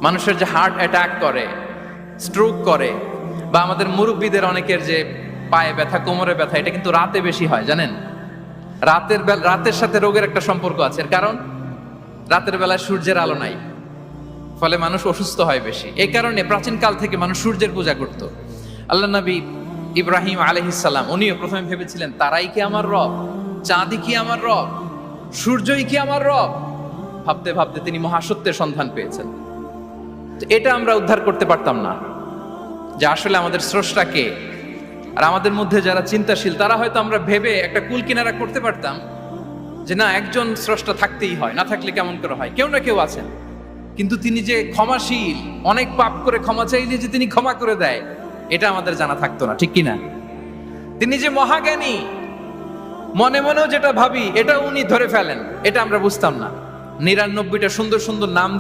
মানুষের যে heart attack করে, স্ট্রোক করে, বা আমাদের মুরব্বীদের অনেকের যে পায়ে ব্যথা, কোমরে ব্যথা, এটা কিন্তু রাতে বেশি হয়, জানেন? রাতের সাথে রোগের একটা সম্পর্ক আছে। এর কারণ রাতের বেলায় সূর্যের আলো নাই, ফলে মানুষ অসুস্থ হয় বেশি। এই কারণে প্রাচীনকাল থেকে মানুষ সূর্যের পূজা করত। আল্লাহ নবী ইব্রাহিম আলাইহিস সালাম উনিও প্রথমে ভেবেছিলেন তারাই কি আমার রব, চাঁদই কি আমার রব, সূর্যই কি আমার রব। ভাবতে ভাবতে তিনি মহাসত্যের সন্ধান পেয়েছেন। তো এটা আমরা উদ্ধার করতে পারতাম না যে আসলে আমাদের স্রষ্টা কে। আর আমাদের মধ্যে যারা চিন্তাশীল তারা হয়তো আমরা ভেবে একটা কুল কিনারা করতে পারতাম যে না, একজন স্রষ্টা থাকতেই হয়, না থাকলে কেমন করে হয়, কেউ না কেউ আছেন। কিন্তু তিনি যে ক্ষমাশীল, অনেক পাপ করে ক্ষমা চাইলে যে তিনি ক্ষমা করে দেয়, এটা আমাদের জানা থাকতো না, ঠিক কিনা? তিনি যে মহাজ্ঞানী, মনে মনেও যেটা ভাবি এটা উনি ধরে ফেলেন, এটা আমরা বুঝতাম না। 99টা সুন্দর সুন্দর নাম